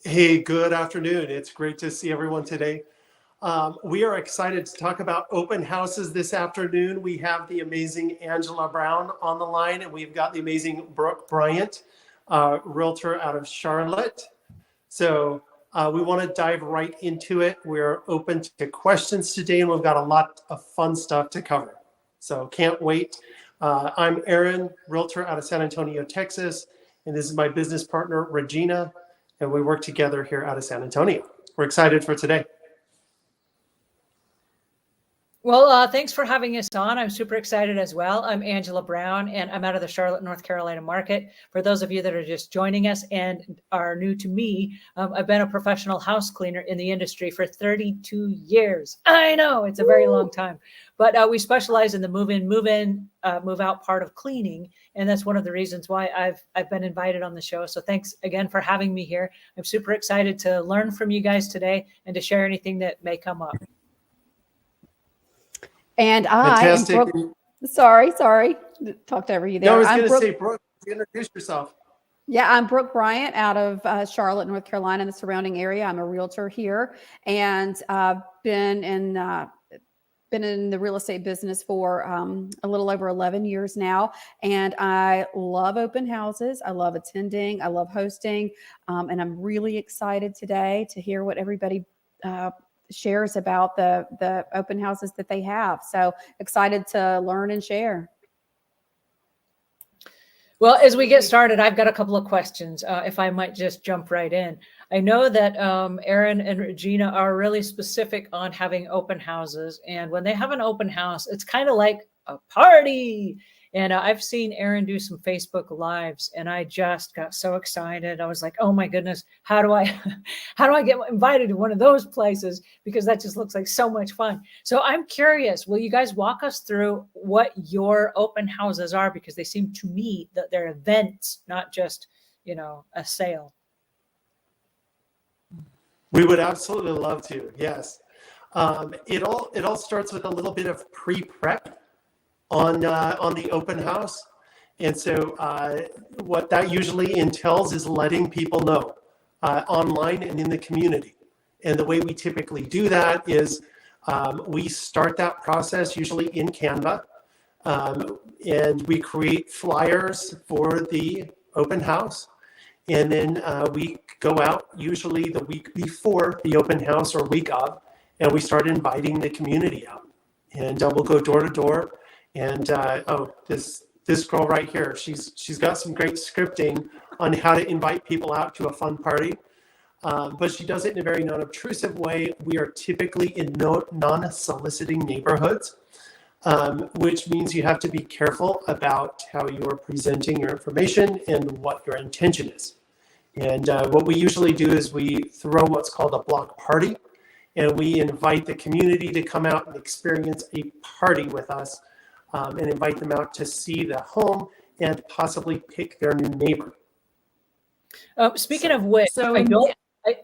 Hey, good afternoon. It's great to see everyone today. We are excited to talk about open houses this afternoon. We have the amazing Angela Brown on the line, and we've got the amazing Brooke Bryant, realtor out of Charlotte. So we want to dive right into it. We're open to questions today, and we've got a lot of fun stuff to cover. So can't wait. I'm Aaron, realtor out of San Antonio, Texas, and this is my business partner, Regina, and we work together here out of San Antonio. We're excited for today. Well, thanks for having us on. I'm super excited as well. I'm Angela Brown, and I'm out of the Charlotte, North Carolina market. For those of you that are just joining us and are new to me, I've been a professional house cleaner in the industry for 32 years. I know it's a very long time, but we specialize in the move-in, move-out part of cleaning, and that's one of the reasons why I've been invited on the show. So thanks again for having me here. I'm super excited to learn from you guys today and to share anything that may come up. And I am Brooke. Sorry. Talked over you there. No, I was going to say, Brooke, introduce yourself. Yeah, I'm Brooke Bryant out of Charlotte, North Carolina, and the surrounding area. I'm a realtor here, and I've been in the real estate business for a little over 11 years now. And I love open houses. I love attending. I love hosting. And I'm really excited today to hear what everybody shares about the open houses that they have. So excited to learn and share. Well, as we get started, I've got a couple of questions, if I might just jump right in. I know that Aaron and Regina are really specific on having open houses. And when they have an open house, it's kind of like a party. And I've seen Aaron do some Facebook Lives, and I just got so excited. I was like, "Oh my goodness, how do I get invited to one of those places?" Because that just looks like so much fun. So I'm curious, will you guys walk us through what your open houses are? Because they seem to me that they're events, not just a sale. We would absolutely love to. Yes, it all starts with a little bit of pre-prep on the open house. And so what that usually entails is letting people know online and in the community. And the way we typically do that is we start that process usually in Canva, and we create flyers for the open house. And then we go out usually the week before the open house or week of, and we start inviting the community out. And we'll go door to door. And this girl right here, she's got some great scripting on how to invite people out to a fun party, but she does it in a very non-obtrusive way. We are typically in non-soliciting neighborhoods, which means you have to be careful about how you are presenting your information and what your intention is. And what we usually do is we throw what's called a block party, and we invite the community to come out and experience a party with us. And invite them out to see the home and possibly pick their new neighbor. Speaking of which,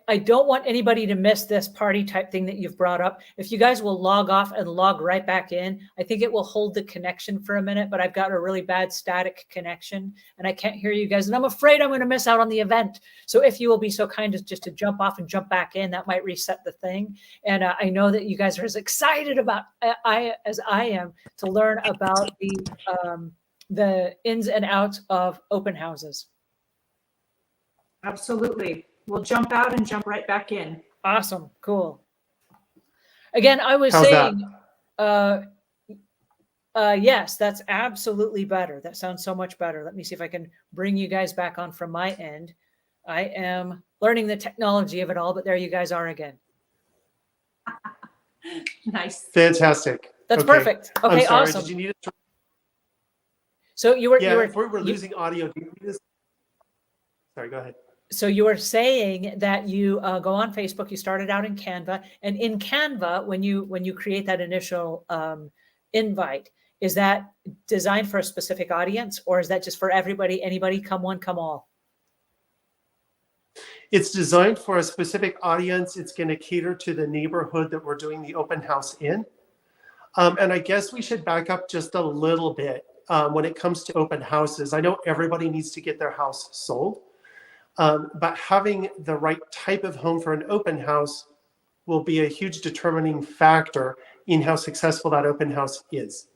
I don't want anybody to miss this party type thing that you've brought up. If you guys will log off and log right back in, I think it will hold the connection for a minute, but I've got a really bad static connection and I can't hear you guys. And I'm afraid I'm going to miss out on the event. So if you will be so kind as just to jump off and jump back in, that might reset the thing. And I know that you guys are as excited as I am to learn about the ins and outs of open houses. Absolutely. We'll jump out and jump right back in. Awesome. Cool. Again, I was saying, yes, that's absolutely better. That sounds so much better. Let me see if I can bring you guys back on from my end. I am learning the technology of it all, but there you guys are again. Nice. Fantastic. That's perfect. Okay, I'm sorry, awesome. Did you need it? So you were, if we were losing audio, do you need this? Sorry, go ahead. So you were saying that you go on Facebook, you started out in Canva, and in Canva, when you create that initial invite, is that designed for a specific audience, or is that just for everybody, anybody, come one, come all? It's designed for a specific audience. It's going to cater to the neighborhood that we're doing the open house in. And I guess we should back up just a little bit when it comes to open houses. I know everybody needs to get their house sold. But having the right type of home for an open house will be a huge determining factor in how successful that open house is.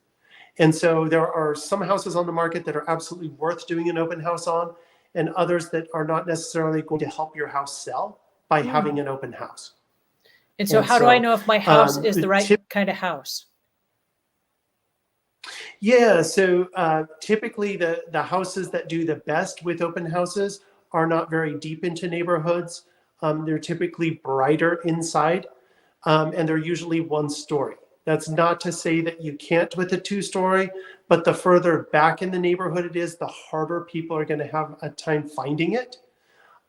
And so there are some houses on the market that are absolutely worth doing an open house on, and others that are not necessarily going to help your house sell by having an open house. And so And how do I so, know if my house is the right kind of house? Yeah, so typically the houses that do the best with open houses are not very deep into neighborhoods. They're typically brighter inside, and they're usually one story. That's not to say that you can't with a two-story, but the further back in the neighborhood it is, the harder people are going to have a time finding it,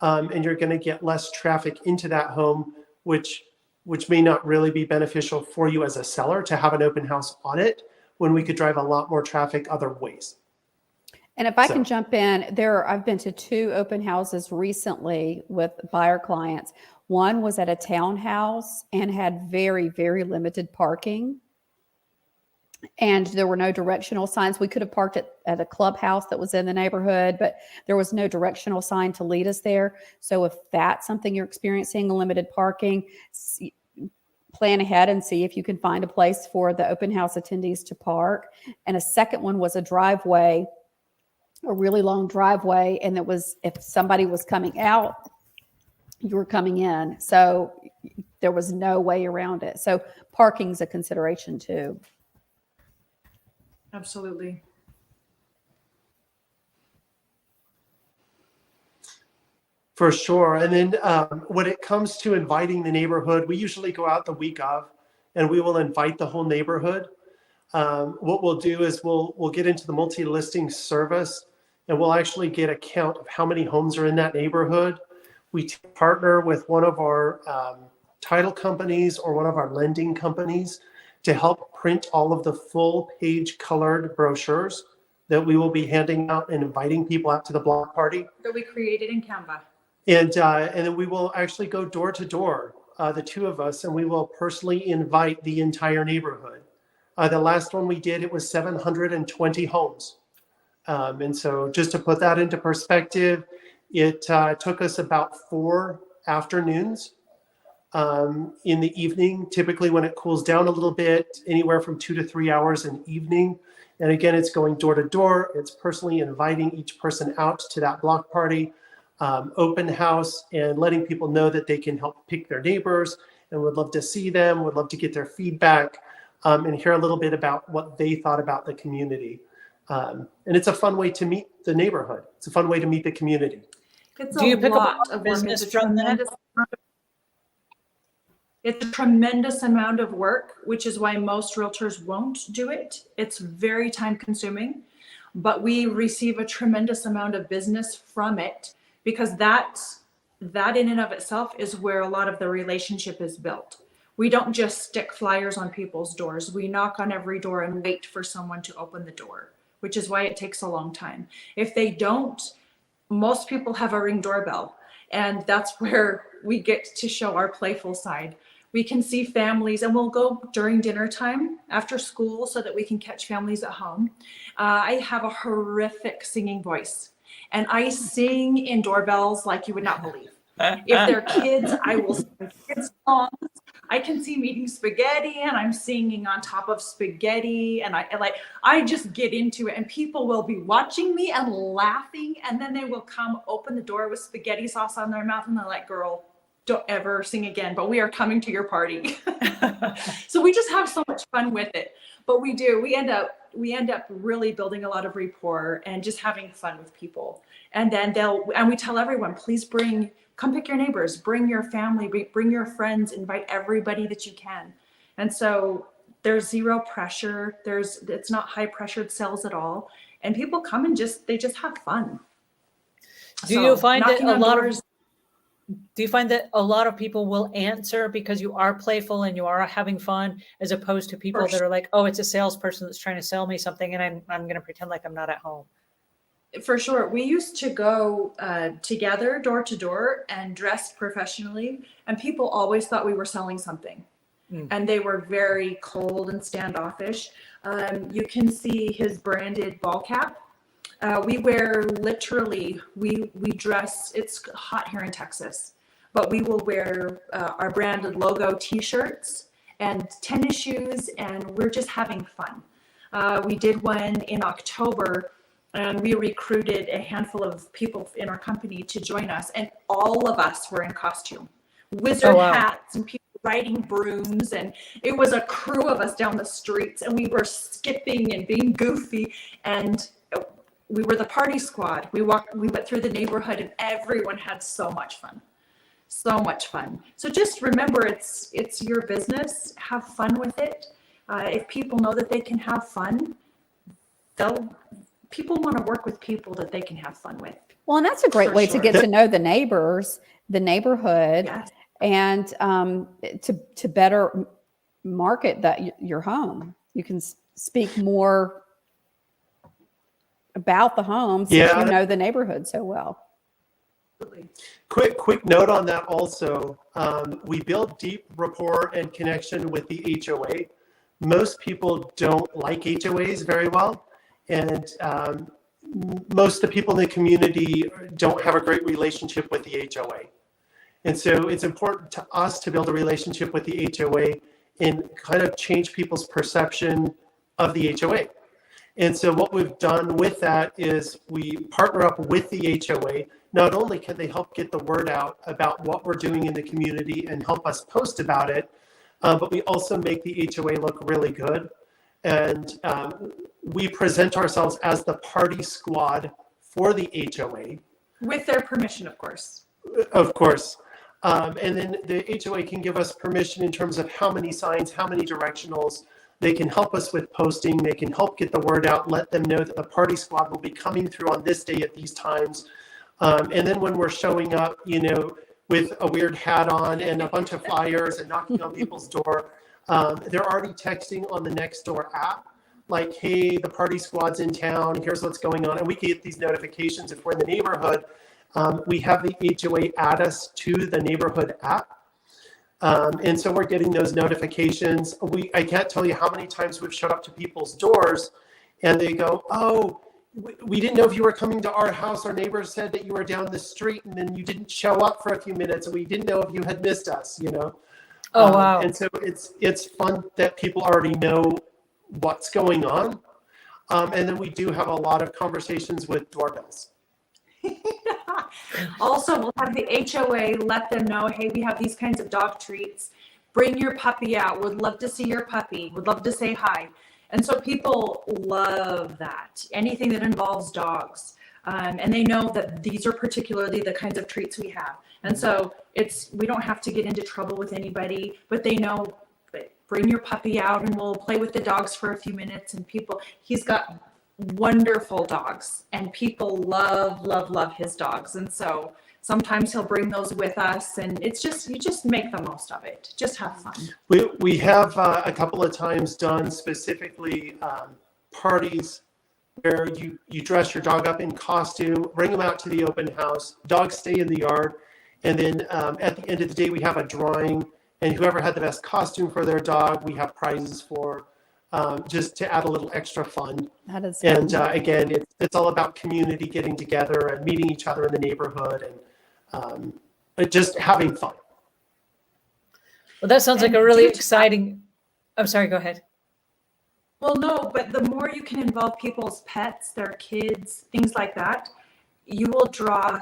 and you're going to get less traffic into that home, which may not really be beneficial for you as a seller to have an open house on it, when we could drive a lot more traffic other ways. And if I can jump in, I've been to 2 open houses recently with buyer clients. One was at a townhouse and had very, very limited parking. And there were no directional signs. We could have parked at a clubhouse that was in the neighborhood, but there was no directional sign to lead us there. So if that's something you're experiencing, limited parking, plan ahead and see if you can find a place for the open house attendees to park. And a second one was a driveway, a really long driveway. And it was, if somebody was coming out, you were coming in. So there was no way around it. So parking's a consideration too. Absolutely. For sure. And then when it comes to inviting the neighborhood, we usually go out the week of and we will invite the whole neighborhood. What we'll do is we'll get into the multi-listing service and we'll actually get a count of how many homes are in that neighborhood. We partner with one of our title companies or one of our lending companies to help print all of the full page colored brochures that we will be handing out and inviting people out to the block party. That we created in Canva. And then we will actually go door to door, the 2 of us, and we will personally invite the entire neighborhood. The last one we did, it was 720 homes. And so just to put that into perspective, it took us about 4 afternoons in the evening, typically when it cools down a little bit, anywhere from 2 to 3 hours in the evening. And again, it's going door to door. It's personally inviting each person out to that block party. Open house and letting people know that they can help pick their neighbors and would love to see them, would love to get their feedback and hear a little bit about what they thought about the community. And it's a fun way to meet the neighborhood. It's a fun way to meet the community. It's Do you pick up lot of business work. from them? It's a tremendous amount of work, which is why most realtors won't do it. It's very time consuming, but we receive a tremendous amount of business from it. Because that in and of itself is where a lot of the relationship is built. We don't just stick flyers on people's doors. We knock on every door and wait for someone to open the door, which is why it takes a long time. If they don't, most people have a Ring doorbell, and that's where we get to show our playful side. We can see families, and we'll go during dinner time after school so that we can catch families at home. I have a horrific singing voice. And I sing in doorbells like you would not believe. If they're kids, I will sing kids songs. I can see me eating spaghetti and I'm singing on top of spaghetti. And I just get into it and people will be watching me and laughing. And then they will come open the door with spaghetti sauce on their mouth. And they're like, girl, don't ever sing again, but we are coming to your party. So we just have so much fun with it. But we do, we end up really building a lot of rapport and just having fun with people. And then we tell everyone, please come pick your neighbors, bring your family, bring your friends, invite everybody that you can. And so there's zero pressure. It's not high pressured sales at all. And people come and they just have fun. Do you find that a lot of people will answer because you are playful and you are having fun, as opposed to people that are like, oh, it's a salesperson that's trying to sell me something and I'm going to pretend like I'm not at home? For sure. We used to go together door to door and dress professionally, and people always thought we were selling something. And they were very cold and standoffish. You can see his branded ball cap. We wear literally, we dress, it's hot here in Texas, but we will wear our branded logo t-shirts and tennis shoes, and we're just having fun. We did one in October, and we recruited a handful of people in our company to join us, and all of us were in costume. Wizard hats and people riding brooms, and it was a crew of us down the streets, and we were skipping and being goofy, and we were the party squad. We went through the neighborhood, and everyone had so much fun. So much fun. So just remember, it's your business. Have fun with it. If people know that they can have fun, people want to work with people that they can have fun with. Well, and that's a great way to get to know the neighbors, the neighborhood, Yes. and to better market your home. You can speak more about the home since you know the neighborhood so well. Quick note on that also. We build deep rapport and connection with the HOA. Most people don't like HOAs very well, and most of the people in the community don't have a great relationship with the HOA. And so it's important to us to build a relationship with the HOA and kind of change people's perception of the HOA. And so what we've done with that is we partner up with the HOA. Not only can they help get the word out about what we're doing in the community and help us post about it, but we also make the HOA look really good. And we present ourselves as the party squad for the HOA. With their permission, of course. Of course. And then the HOA can give us permission in terms of how many signs, how many directionals. They can help us with posting. They can help get the word out, let them know that the party squad will be coming through on this day at these times. And then when we're showing up, with a weird hat on and a bunch of flyers and knocking on people's door, they're already texting on the Nextdoor app, like, hey, the party squad's in town, here's what's going on. And we get these notifications if we're in the neighborhood. We have the HOA add us to the neighborhood app. And so we're getting those notifications. I can't tell you how many times we've showed up to people's doors and they go, oh, we didn't know if you were coming to our house. Our neighbor said that you were down the street and then you didn't show up for a few minutes and we didn't know if you had missed us, Oh, wow. And so it's fun that people already know what's going on. And then we do have a lot of conversations with doorbells. Also, we'll have the HOA let them know, hey, we have these kinds of dog treats. Bring your puppy out. Would love to see your puppy. Would love to say hi. And so people love that. Anything that involves dogs. And they know that these are particularly the kinds of treats we have. And so we don't have to get into trouble with anybody, but they know, bring your puppy out and we'll play with the dogs for a few minutes. And he's got wonderful dogs and people love his dogs. And so sometimes he'll bring those with us and you just make the most of it. Just have fun. We have a couple of times done specifically parties where you dress your dog up in costume, bring them out to the open house, dogs stay in the yard. And then at the end of the day, we have a drawing and whoever had the best costume for their dog, we have prizes for. Just to add a little extra fun. That is and again, it's all about community getting together and meeting each other in the neighborhood and just having fun. Well, that sounds like a really exciting. I'm sorry, go ahead. Well, no, but the more you can involve people's pets, their kids, things like that, you will draw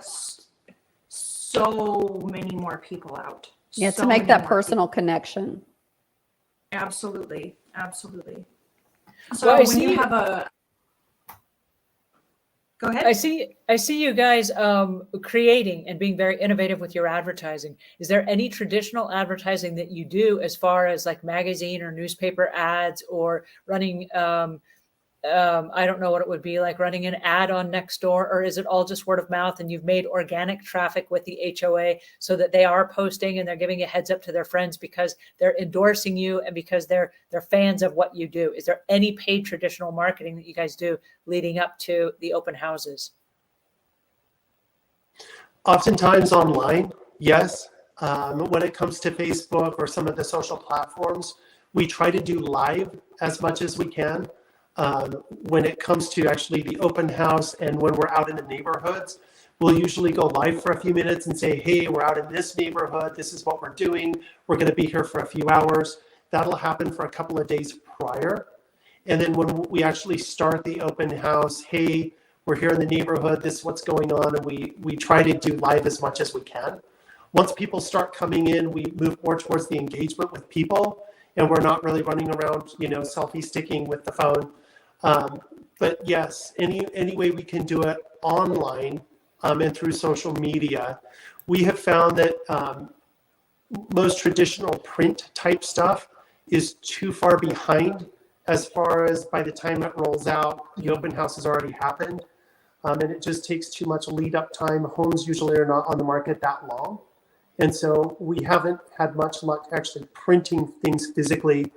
so many more people out. Yeah, so to make many that more personal people. connection. Absolutely. So Well, when you have go ahead. I see you guys creating and being very innovative with your advertising. Is there any traditional advertising that you do as far as like magazine or newspaper ads or running I don't know what it would be like running an ad on Nextdoor, or is it all just word of mouth and you've made organic traffic with the HOA so that they are posting and they're giving a heads up to their friends because they're endorsing you and because they're fans of what you do? Is there any paid traditional marketing that you guys do leading up to the open houses? Oftentimes online, yes. When it comes to Facebook or some of the social platforms, we try to do live as much as we can. when it comes to actually the open house and when we're out in the neighborhoods, we'll usually go live for a few minutes and say, hey, we're out in this neighborhood. This is what we're doing. We're going to be here for a few hours. That'll happen for a couple of days prior. And then when we actually start the open house, hey, we're here in the neighborhood. This is what's going on. And we try to do live as much as we can. Once people start coming in, we move more towards the engagement with people. And we're not really running around, selfie sticking with the phone. But yes, any way we can do it online and through social media. We have found that most traditional print type stuff is too far behind as far as by the time it rolls out, the open house has already happened. And it just takes too much lead up time. Homes usually are not on the market that long. And so we haven't had much luck actually printing things physically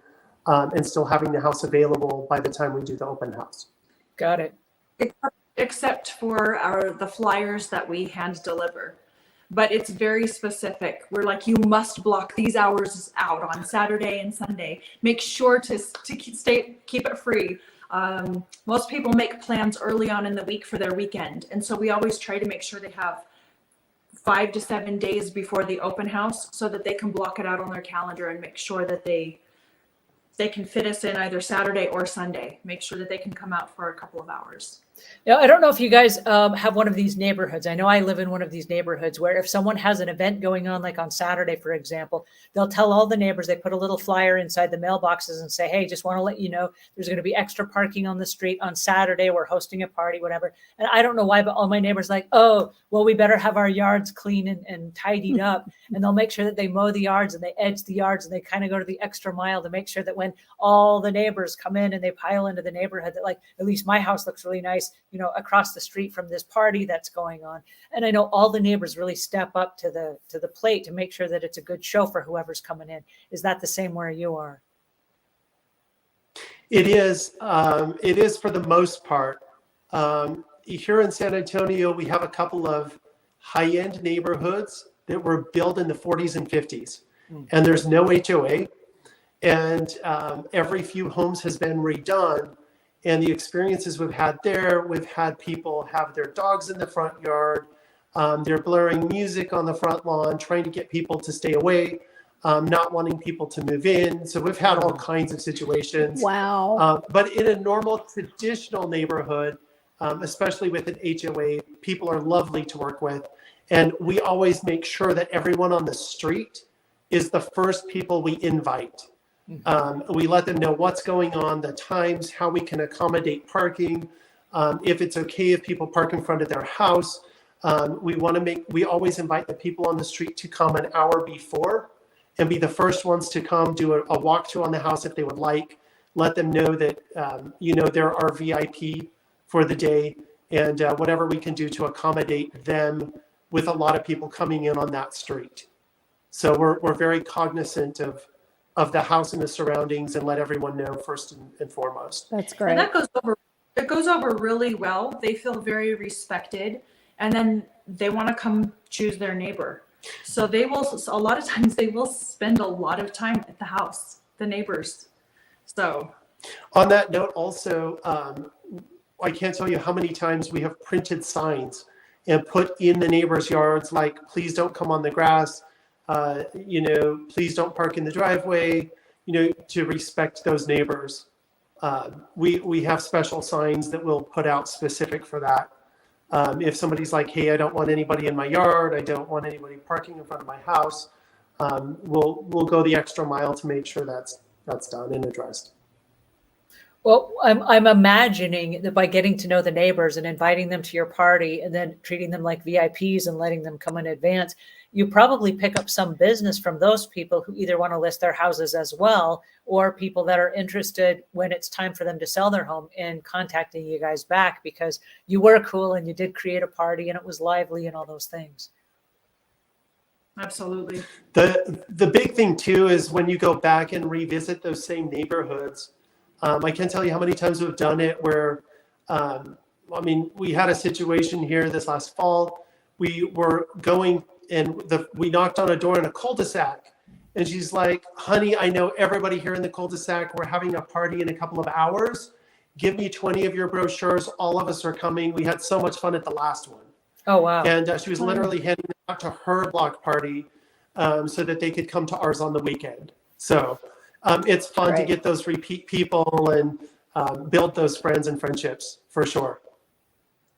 and still having the house available by the time we do the open house. Got it. Except for the flyers that we hand deliver. But it's very specific. We're like, you must block these hours out on Saturday and Sunday. Make sure to keep it free. Most people make plans early on in the week for their weekend. And so we always try to make sure they have 5 to 7 days before the open house so that they can block it out on their calendar and make sure that they can fit us in either Saturday or Sunday. Make sure that they can come out for a couple of hours. Now, I don't know if you guys have one of these neighborhoods. I know I live in one of these neighborhoods where if someone has an event going on, like on Saturday, for example, they'll tell all the neighbors, they put a little flyer inside the mailboxes and say, hey, just want to let you know, there's going to be extra parking on the street on Saturday. We're hosting a party, whatever. And I don't know why, but all my neighbors are like, oh, well, we better have our yards clean and tidied up. And they'll make sure that they mow the yards and they edge the yards and they kind of go to the extra mile to make sure that when all the neighbors come in and they pile into the neighborhood, that like, at least my house looks really nice, across the street from this party that's going on. And I know all the neighbors really step up to the plate to make sure that it's a good show for whoever's coming in. Is that the same where you are? It is. It is for the most part. Here in San Antonio, we have a couple of high-end neighborhoods that were built in the 40s and 50s, and there's no HOA, and every few homes has been redone. And the experiences we've had there, we've had people have their dogs in the front yard. They're blaring music on the front lawn, trying to get people to stay away, not wanting people to move in. So we've had all kinds of situations. Wow. But in a normal, traditional neighborhood, especially with an HOA, people are lovely to work with. And we always make sure that everyone on the street is the first people we invite. We let them know what's going on, the times, how we can accommodate parking. If it's okay if people park in front of their house, we always invite the people on the street to come an hour before and be the first ones to come do a walkthrough on the house if they would like. Let them know that, they're our VIP for the day and whatever we can do to accommodate them with a lot of people coming in on that street. So we're very cognizant of the house and the surroundings and let everyone know first and foremost. That's great. And that goes over really well. They feel very respected, and then they want to come choose their neighbor. So a lot of times they will spend a lot of time at the house, the neighbors. So on that note also, I can't tell you how many times we have printed signs and put in the neighbors' yards, like, please don't come on the grass. Please don't park in the driveway, to respect those neighbors. We have special signs that we'll put out specific for that. If somebody's like, hey, I don't want anybody in my yard, I don't want anybody parking in front of my house, we'll go the extra mile to make sure that's done and addressed. Well, I'm imagining that by getting to know the neighbors and inviting them to your party and then treating them like VIPs and letting them come in advance, you probably pick up some business from those people who either want to list their houses as well, or people that are interested when it's time for them to sell their home and contacting you guys back because you were cool and you did create a party and it was lively and all those things. absolutely. The big thing too is when you go back and revisit those same neighborhoods. I can't tell you how many times we've done it where, we had a situation here this last fall. We were going and we knocked on a door in a cul-de-sac. And she's like, honey, I know everybody here in the cul-de-sac. We're having a party in a couple of hours. give me 20 of your brochures. All of us are coming. We had so much fun at the last one. Oh, wow. And she was literally handing them out to her block party so that they could come to ours on the weekend. So it's fun to get those repeat people and build those friends and friendships for sure.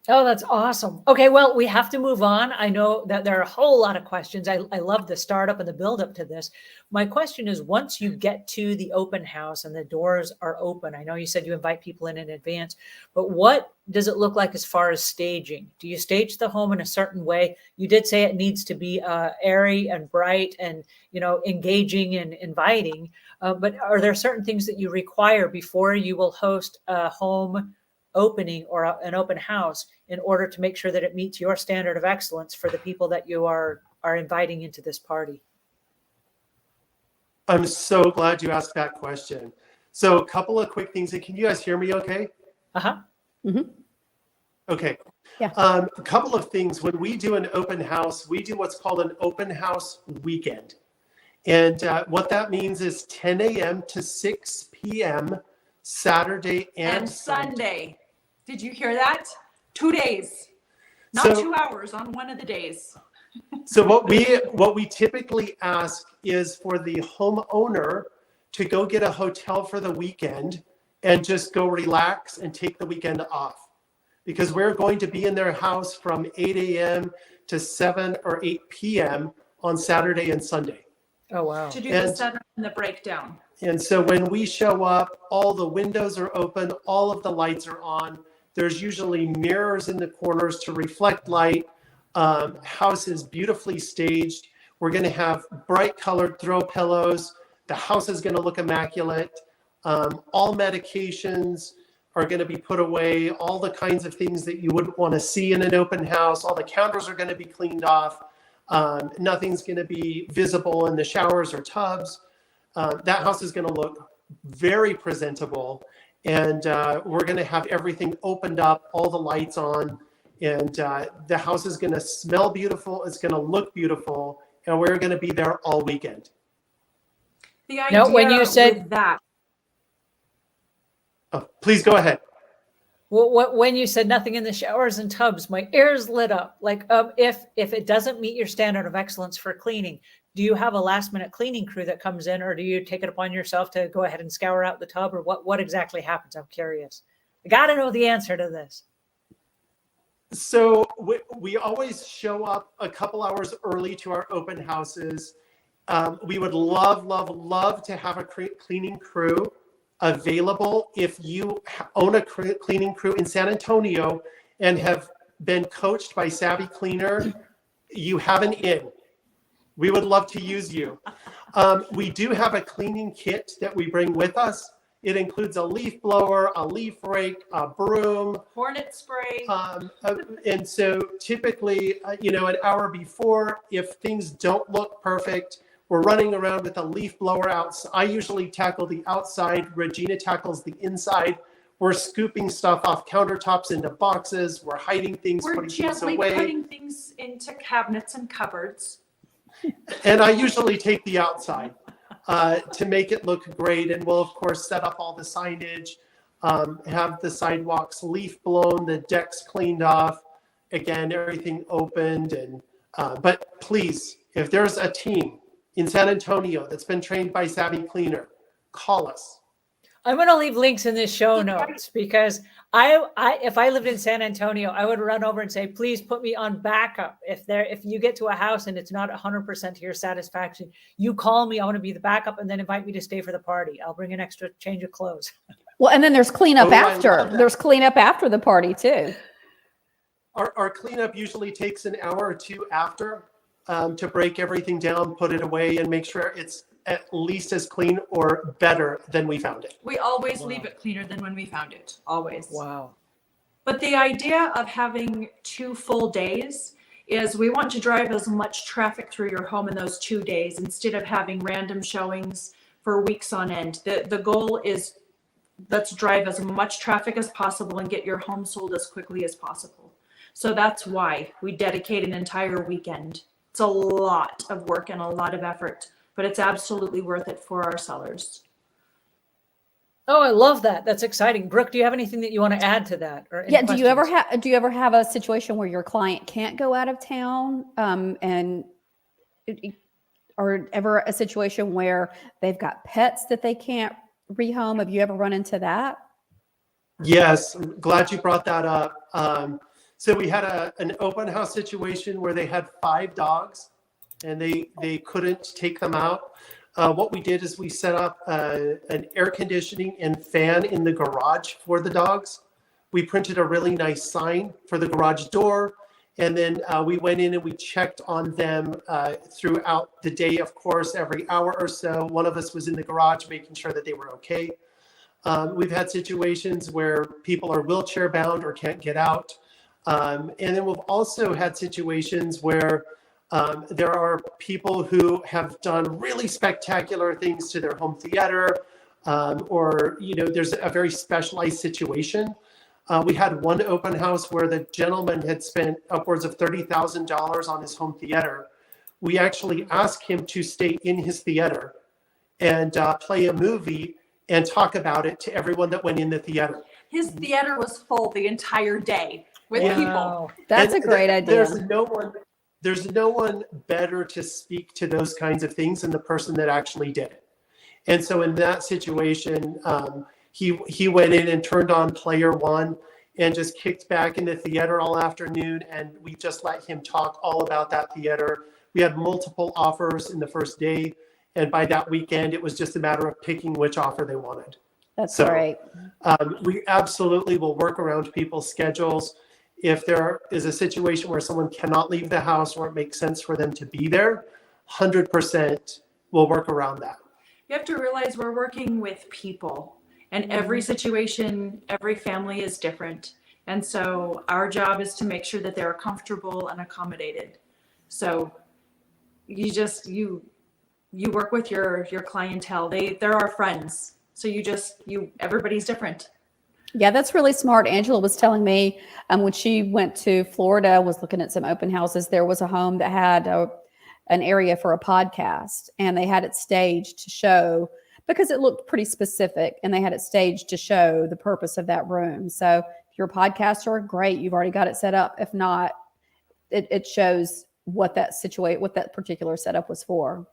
Oh, that's awesome. Okay, well, we have to move on. I know that there are a whole lot of questions. I love the startup and the build up to this. My question is, once you get to the open house and the doors are open, I know you said you invite people in advance, but what does it look like as far as staging? Do you stage the home in a certain way? You did say it needs to be airy and bright and, engaging and inviting, but are there certain things that you require before you will host a home opening or an open house in order to make sure that it meets your standard of excellence for the people that you are inviting into this party? I'm so glad you asked that question. So a couple of quick things. Can you guys hear me okay? Uh-huh. Mm-hmm. Okay. Yeah. A couple of things. When we do an open house, we do what's called an open house weekend. And what that means is 10 a.m. to 6 p.m. Saturday and Sunday. Did you hear that? 2 days, not So- 2 hours on one of the days. So what we typically ask is for the homeowner to go get a hotel for the weekend and just go relax and take the weekend off. Because we're going to be in their house from 8 a.m. to 7 or 8 p.m. on Saturday and Sunday. Oh, wow. To do the setup and the breakdown. And so when we show up, all the windows are open, all of the lights are on. There's usually mirrors in the corners to reflect light. House is beautifully staged. We're going to have bright colored throw pillows. The house is going to look immaculate. All medications are going to be put away. All the kinds of things that you would want to see in an open house. All the counters are going to be cleaned off. Nothing's going to be visible in the showers or tubs. That house is going to look very presentable. And we're going to have everything opened up, all the lights on. And the house is going to smell beautiful. It's going to look beautiful. And we're going to be there all weekend. The idea No, when you said with that, Oh, please go ahead. well, when you said nothing in the showers and tubs, my ears lit up. Like, if it doesn't meet your standard of excellence for cleaning, do you have a last minute cleaning crew that comes in, or do you take it upon yourself to go ahead and scour out the tub, or what exactly happens? I'm curious. I got to know the answer to this. So we always show up a couple hours early to our open houses. We would love to have a cleaning crew available. If you own a cleaning crew in San Antonio and have been coached by Savvy Cleaner, you have an in. We would love to use you. We do have a cleaning kit that we bring with us. It includes a leaf blower, a leaf rake, a broom, hornet spray. and so typically, an hour before, if things don't look perfect, we're running around with a leaf blower out. I usually tackle the outside. Regina tackles the inside. We're scooping stuff off countertops into boxes. We're hiding things, We're putting things gently away. putting things into cabinets and cupboards. And I usually take the outside to make it look great. And we'll, of course, set up all the signage, have the sidewalks leaf blown, the decks cleaned off, again, everything opened. And but please, if there's a team in San Antonio that's been trained by Savvy Cleaner, call us. I'm going to leave links in this show notes because if I lived in San Antonio, I would run over and say, please put me on backup. If you get to a house and it's not 100% to your satisfaction, you call me. I want to be the backup and then invite me to stay for the party. I'll bring an extra change of clothes. Well, and then there's cleanup Oh, I after. love that. There's cleanup after the party too. Our cleanup usually takes an hour or two after to break everything down, put it away, and make sure it's at least as clean or better than we found it. We always leave it cleaner than when we found it. Always. Wow. But the idea of having 2 full days is we want to drive as much traffic through your home in those 2 days instead of having random showings for weeks on end. The goal is let's drive as much traffic as possible and get your home sold as quickly as possible. So that's why we dedicate an entire weekend. It's a lot of work and a lot of effort, but it's absolutely worth it for our sellers. Oh, I love that. That's exciting. Brooke, do you have anything that you want to add to that? Or any Yeah. Do you ever questions? have a situation where your client can't go out of town, and or ever a situation where they've got pets that they can't rehome? Have you ever run into that? Yes, I'm glad you brought that up. So we had an open house situation where they had 5 dogs and they couldn't take them out. What we did is we set up an air conditioning and fan in the garage for the dogs. We printed a really nice sign for the garage door. And then we went in and we checked on them throughout the day, of course, every hour or so. One of us was in the garage making sure that they were okay. We've had situations where people are wheelchair bound or can't get out. And then we've also had situations where there are people who have done really spectacular things to their home theater, or, there's a very specialized situation. We had one open house where the gentleman had spent upwards of $30,000 on his home theater. We actually asked him to stay in his theater and play a movie and talk about it to everyone that went in the theater. His theater was full the entire day with Yeah. people. Wow. That's And a great idea. there's no one better to speak to those kinds of things than the person that actually did it. And so in that situation, he went in and turned on player one and just kicked back in the theater all afternoon, and we just let him talk all about that theater. We had multiple offers in the first day, and by that weekend, it was just a matter of picking which offer they wanted. That's So, great. We absolutely will work around people's schedules. If there is a situation where someone cannot leave the house or it makes sense for them to be there, 100% we'll work around that. You have to realize we're working with people, and every situation, every family is different. And so our job is to make sure that they're comfortable and accommodated. So you work with your clientele. They're our friends. So everybody's different. Yeah, that's really smart. Angela was telling me when she went to Florida, was looking at some open houses. There was a home that had an area for a podcast, and they had it staged to show, because it looked pretty specific, and they had it staged to show the purpose of that room. So if you're a podcaster, great, you've already got it set up. If not, it shows what that particular setup was for.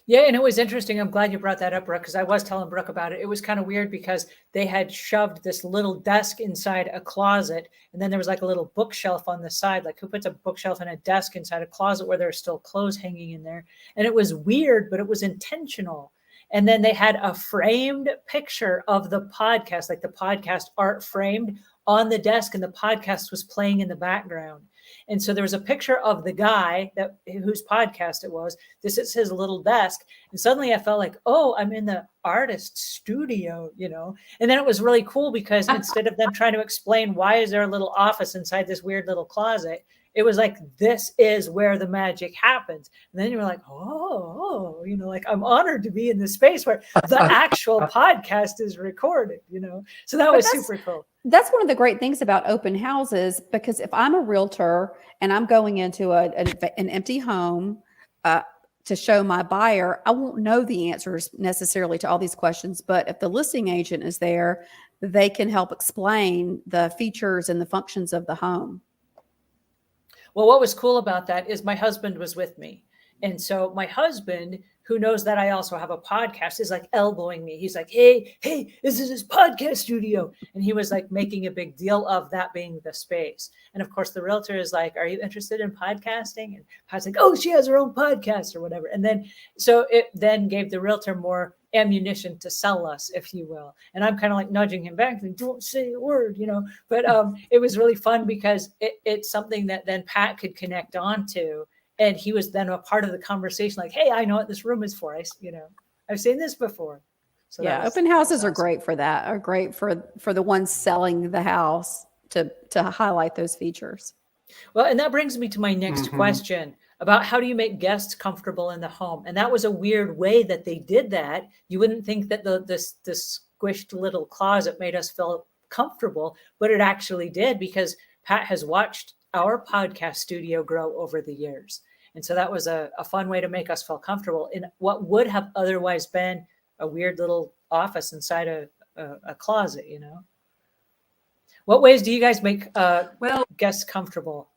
Yeah, and it was interesting. I'm glad you brought that up, Brooke, because I was telling Brooke about it. It was kind of weird because they had shoved this little desk inside a closet, and then there was like a little bookshelf on the side. Like, who puts a bookshelf and a desk inside a closet where there's still clothes hanging in there? And it was weird, but it was intentional. And then they had a framed picture of the podcast, like the podcast art framed on the desk, and the podcast was playing in the background. And so there was a picture of the guy whose podcast it was. This is his little desk. And suddenly I felt like, oh, I'm in the artist studio, And then it was really cool because instead of them trying to explain why is there a little office inside this weird little closet, it was like, this is where the magic happens. And then you were like, like, I'm honored to be in this space where the actual podcast is recorded, So that was super cool. That's one of the great things about open houses, because if I'm a realtor and I'm going into an empty home to show my buyer, I won't know the answers necessarily to all these questions. But if the listing agent is there, they can help explain the features and the functions of the home. Well, what was cool about that is my husband was with me. And so my husband, who knows that I also have a podcast, is like elbowing me. He's like, hey, this is his podcast studio. And he was like making a big deal of that being the space. And of course, the realtor is like, are you interested in podcasting? And I was like, oh, she has her own podcast or whatever. And then, so it then gave the realtor more ammunition to sell us, if you will. And I'm kind of like nudging him back, like, don't say a word, But it was really fun because it's something that then Pat could connect on to. And he was then a part of the conversation, like, hey, I know what this room is for. I've seen this before. So yeah, open houses are great for that, are great for the ones selling the house to highlight those features. Well, and that brings me to my next question about how do you make guests comfortable in the home? And that was a weird way that they did that. You wouldn't think that this squished little closet made us feel comfortable, but it actually did, because Pat has watched our podcast studio grow over the years. And so that was a fun way to make us feel comfortable in what would have otherwise been a weird little office inside a closet, you know? What ways do you guys make Well, guests comfortable?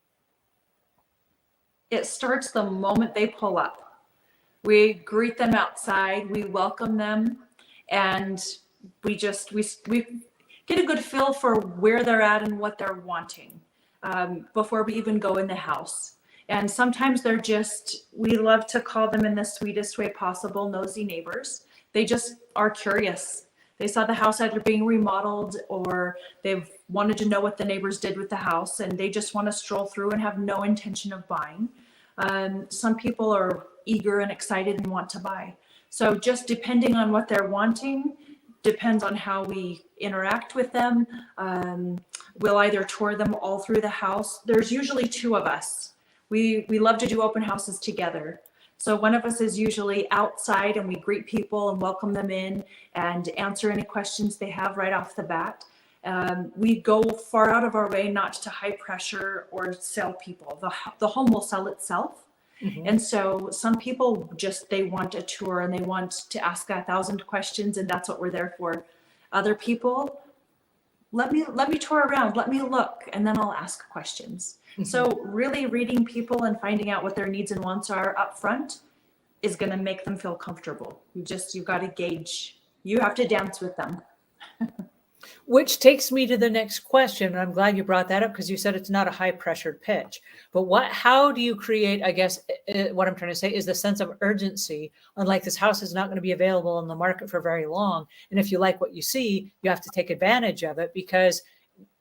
it starts the moment they pull up. We greet them outside, we welcome them, and we get a good feel for where they're at and what they're wanting before we even go in the house. And sometimes we love to call them in the sweetest way possible, nosy neighbors. They just are curious. They saw the house either being remodeled or they've wanted to know what the neighbors did with the house, and they just want to stroll through and have no intention of buying. Some people are eager and excited and want to buy. So just depending on what they're wanting, depends on how we interact with them. We'll either tour them all through the house. There's usually two of us. We love to do open houses together. So one of us is usually outside and we greet people and welcome them in and answer any questions they have right off the bat. We go far out of our way not to high pressure or sell people. The home will sell itself. Mm-hmm. And so some people they want a tour and they want to ask 1,000 questions, and that's what we're there for. Other people, let me tour around, let me look, and then I'll ask questions. Mm-hmm. So really reading people and finding out what their needs and wants are up front is going to make them feel comfortable. You've got to gauge. You have to dance with them. Which takes me to the next question. And I'm glad you brought that up because you said it's not a high pressured pitch. But how do you create, I guess, what I'm trying to say is the sense of urgency. Unlike this house is not going to be available on the market for very long. And if you like what you see, you have to take advantage of it because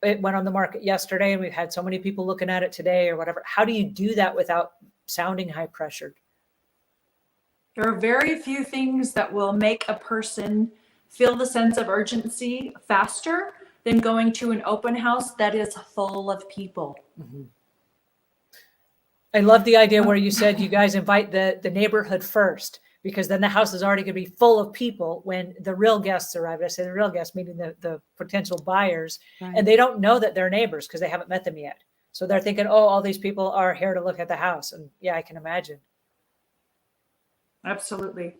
it went on the market yesterday and we've had so many people looking at it today or whatever. How do you do that without sounding high pressured? There are very few things that will make a person feel the sense of urgency faster than going to an open house that is full of people. Mm-hmm. I love the idea where you said you guys invite the neighborhood first, because then the house is already going to be full of people when the real guests arrive. I say the real guests, meaning the potential buyers, right. And they don't know that they're neighbors because they haven't met them yet. So they're thinking, oh, all these people are here to look at the house. And yeah, I can imagine. Absolutely.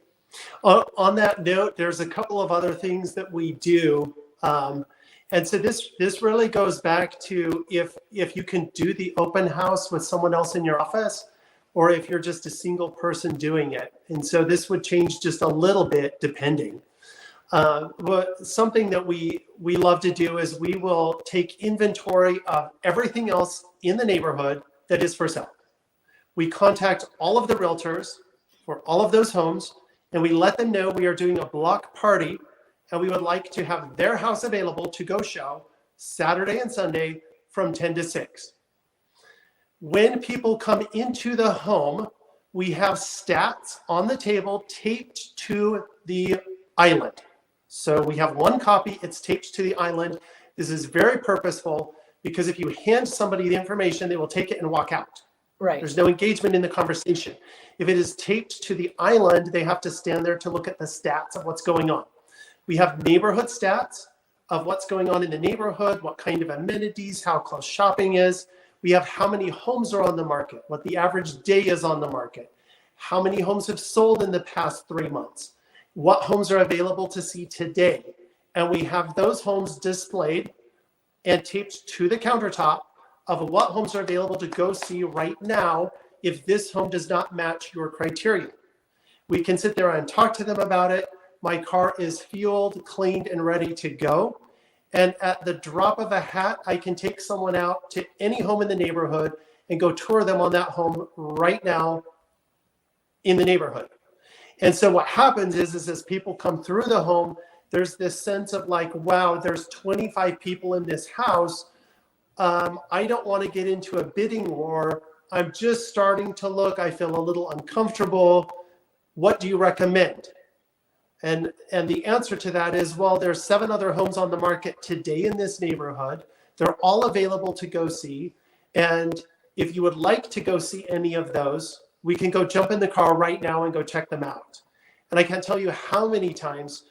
On that note, there's a couple of other things that we do. And so this really goes back to if you can do the open house with someone else in your office, or if you're just a single person doing it. And so this would change just a little bit depending. But something that we love to do is we will take inventory of everything else in the neighborhood that is for sale. We contact all of the realtors for all of those homes, and we let them know we are doing a block party and we would like to have their house available to go show Saturday and Sunday from 10 to 6. When people come into the home, we have stats on the table taped to the island. So we have one copy, it's taped to the island. This is very purposeful because if you hand somebody the information, they will take it and walk out. Right. There's no engagement in the conversation. If it is taped to the island, they have to stand there to look at the stats of what's going on. We have neighborhood stats of what's going on in the neighborhood, what kind of amenities, how close shopping is. We have how many homes are on the market, what the average day is on the market, how many homes have sold in the past 3 months, what homes are available to see today. And we have those homes displayed and taped to the countertop of what homes are available to go see right now if this home does not match your criteria. We can sit there and talk to them about it. My car is fueled, cleaned, and ready to go. And at the drop of a hat, I can take someone out to any home in the neighborhood and go tour them on that home right now in the neighborhood. And so what happens is as people come through the home, there's this sense of like, wow, there's 25 people in this house. I don't want to get into a bidding war. I'm just starting to look. I feel a little uncomfortable. What do you recommend? And the answer to that is, well, there's 7 other homes on the market today in this neighborhood. They're all available to go see. And if you would like to go see any of those, we can go jump in the car right now and go check them out. And I can't tell you how many times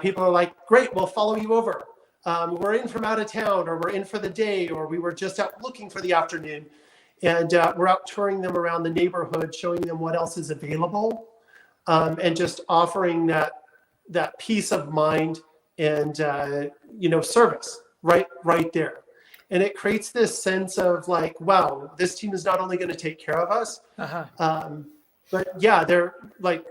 people are like, great, we'll follow you over. We're in from out of town, or we're in for the day, or we were just out looking for the afternoon. And we're out touring them around the neighborhood, showing them what else is available, and just offering that that peace of mind and service right there. And it creates this sense of like, wow, this team is not only going to take care of us, but yeah, they're like,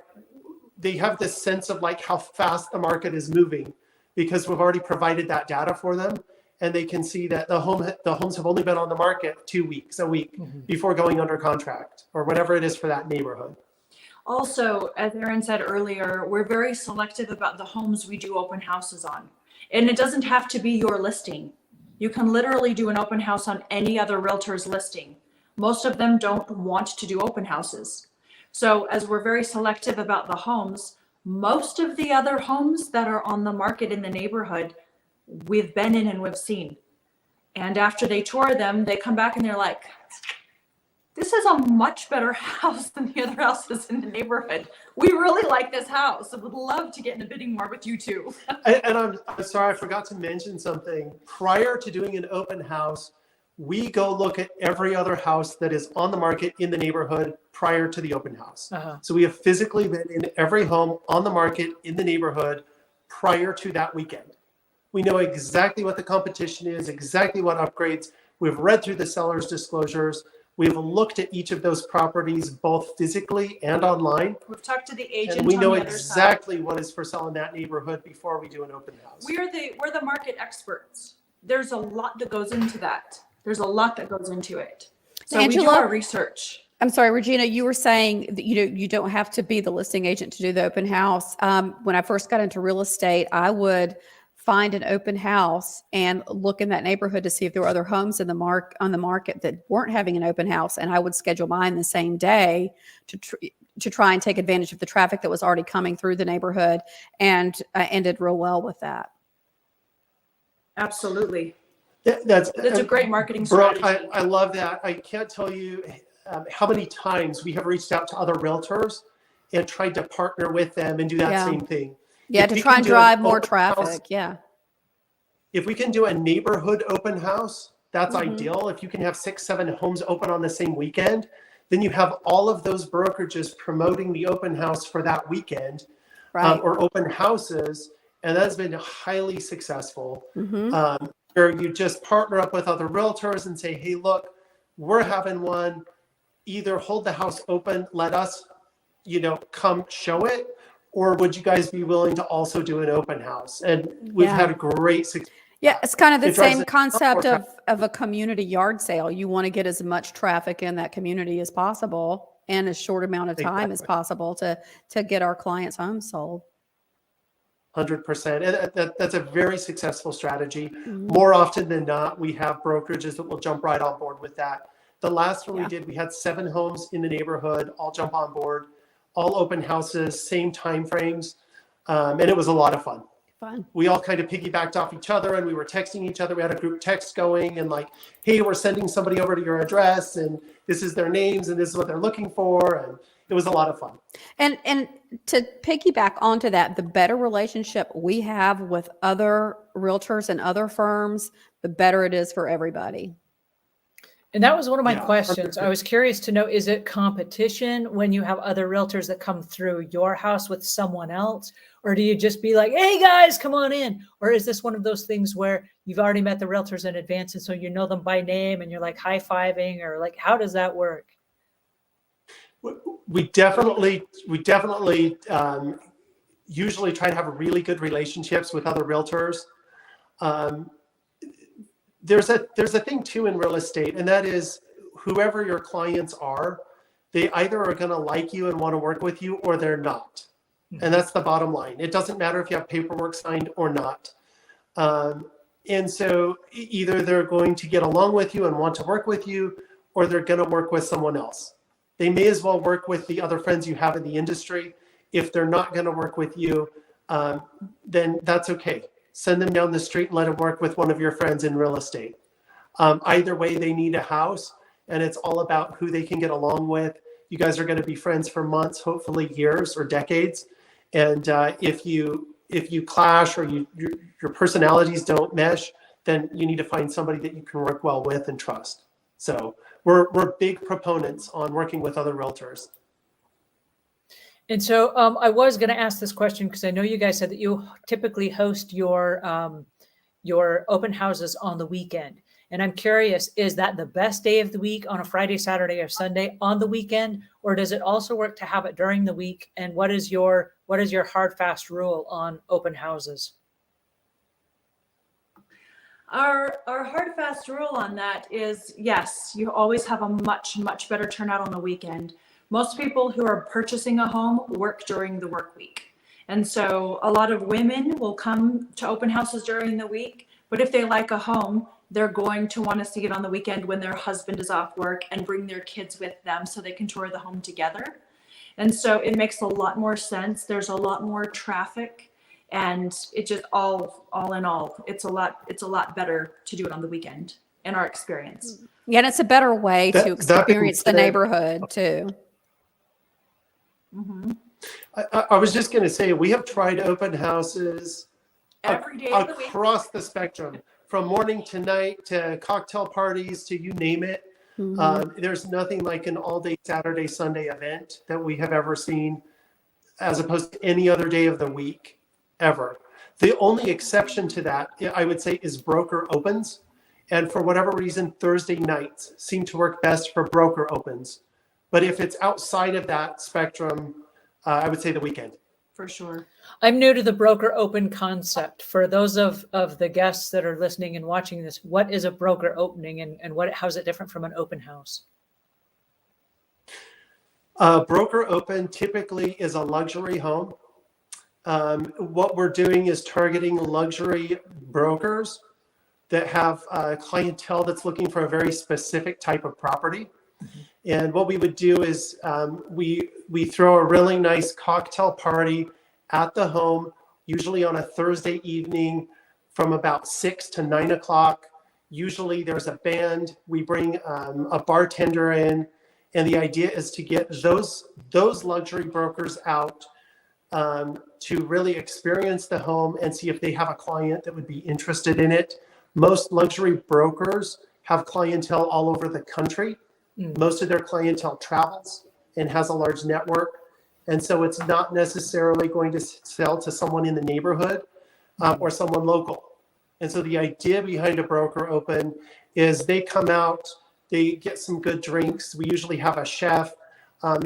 they have this sense of like how fast the market is moving because we've already provided that data for them, and they can see that the homes have only been on the market 2 weeks, a week before going under contract or whatever it is for that neighborhood. Also, as Erin said earlier, we're very selective about the homes we do open houses on. And it doesn't have to be your listing. You can literally do an open house on any other realtor's listing. Most of them don't want to do open houses. So as we're very selective about the homes, most of the other homes that are on the market in the neighborhood, we've been in and we've seen. And after they tour them, they come back and they're like, this is a much better house than the other houses in the neighborhood. We really like this house. I would love to get in a bidding war with you too. And I'm sorry, I forgot to mention something. Prior to doing an open house, we go look at every other house that is on the market in the neighborhood prior to the open house. So we have physically been in every home on the market in the neighborhood prior to that weekend. We know exactly what the competition is, exactly what upgrades. We've read through the seller's disclosures. We've looked at each of those properties, both physically and online. We've talked to the agent. And we know on the exactly other side. what is for sale in that neighborhood before we do an open house. We're the market experts. There's a lot that goes into that. There's a lot that goes into it. So we do Angela? our research. I'm sorry, Regina, you were saying that you don't have to be the listing agent to do the open house. When I first got into real estate, I would find an open house and look in that neighborhood to see if there were other homes on the market that weren't having an open house, and I would schedule mine the same day to try and take advantage of the traffic that was already coming through the neighborhood, and I ended real well with that. Absolutely. That's a great marketing Brooke, strategy. I love that. I can't tell you how many times we have reached out to other realtors and tried to partner with them and do that same thing. Yeah, If to we try can and do an drive more open traffic. house- Yeah. If we can do a neighborhood open house, that's Mm-hmm. ideal. If you can have 6, 7 homes open on the same weekend, then you have all of those brokerages promoting the open house for that weekend, Right. or open houses, and that's been highly successful. Mm-hmm. Where you just partner up with other realtors and say, hey, look, we're having one. Either hold the house open, let us, come show it, or would you guys be willing to also do an open house? And we've had a great success. Yeah, it's kind of the It drives same it- concept of a community yard sale. You want to get as much traffic in that community as possible in as short amount of time as Exactly. possible to get our clients' homes sold. 100%. And that's a very successful strategy. Mm-hmm. More often than not, we have brokerages that will jump right on board with that. The last one we did, we had 7 homes in the neighborhood, all jump on board, all open houses, same time frames. And it was a lot of fun. Fun. We all kind of piggybacked off each other, and we were texting each other. We had a group text going and like, hey, we're sending somebody over to your address, and this is their names, and this is what they're looking for. And it was a lot of fun. And to piggyback onto that, the better relationship we have with other realtors and other firms, the better it is for everybody. And that was one of my Yeah, questions. 100%. I was curious to know, is it competition when you have other realtors that come through your house with someone else? Or do you just be like, hey guys, come on in? Or is this one of those things where you've already met the realtors in advance and so you know them by name and you're like high-fiving, or like, how does that work? We definitely usually try to have really good relationships with other realtors. There's a thing too in real estate, and that is whoever your clients are, they either are going to like you and want to work with you, or they're not. And that's the bottom line. It doesn't matter if you have paperwork signed or not. And so either they're going to get along with you and want to work with you, or they're going to work with someone else. They may as well work with the other friends you have in the industry. If they're not going to work with you, then that's okay. Send them down the street and let them work with one of your friends in real estate. Either way, they need a house, and it's all about who they can get along with. You guys are going to be friends for months, hopefully years or decades. And if you clash or your personalities don't mesh, then you need to find somebody that you can work well with and trust. So we're big proponents on working with other realtors. And so I was going to ask this question because I know you guys said that you typically host your open houses on the weekend. And I'm curious, is that the best day of the week on a Friday, Saturday, or Sunday on the weekend? Or does it also work to have it during the week? And what is your hard, fast rule on open houses? Our hard fast rule on that is, yes, you always have a much better turnout on the weekend. Most people who are purchasing a home work during the work week. And so a lot of women will come to open houses during the week, but if they like a home, they're going to want to see it on the weekend when their husband is off work and bring their kids with them so they can tour the home together. And so it makes a lot more sense. There's a lot more traffic, and it just all in all, it's a lot better to do it on the weekend in our experience. Yeah, and it's a better way to That being experience the said- neighborhood too. Mm-hmm. I was just going to say, we have tried open houses Every day of the week. across the spectrum, from morning to night to cocktail parties to you name it. There's nothing like an all-day Saturday, Sunday event that we have ever seen, as opposed to any other day of the week ever. The only exception to that, I would say, is broker opens. And for whatever reason, Thursday nights seem to work best for broker opens. But if it's outside of that spectrum, I would say the weekend. For sure. I'm new to the broker open concept. For those of the guests that are listening and watching this, what is a broker opening and how is it different from an open house? Broker open typically is a luxury home. What we're doing is targeting luxury brokers that have clientele that's looking for a very specific type of property. And what we would do is we throw a really nice cocktail party at the home, usually on a Thursday evening from about 6 to 9 o'clock. Usually there's a band. We bring a bartender in. And the idea is to get those luxury brokers out to really experience the home and see if they have a client that would be interested in it. Most luxury brokers have clientele all over the country. Most of their clientele travels and has a large network. And so it's not necessarily going to sell to someone in the neighborhood or someone local. And so the idea behind a broker open is they come out, they get some good drinks. We usually have a chef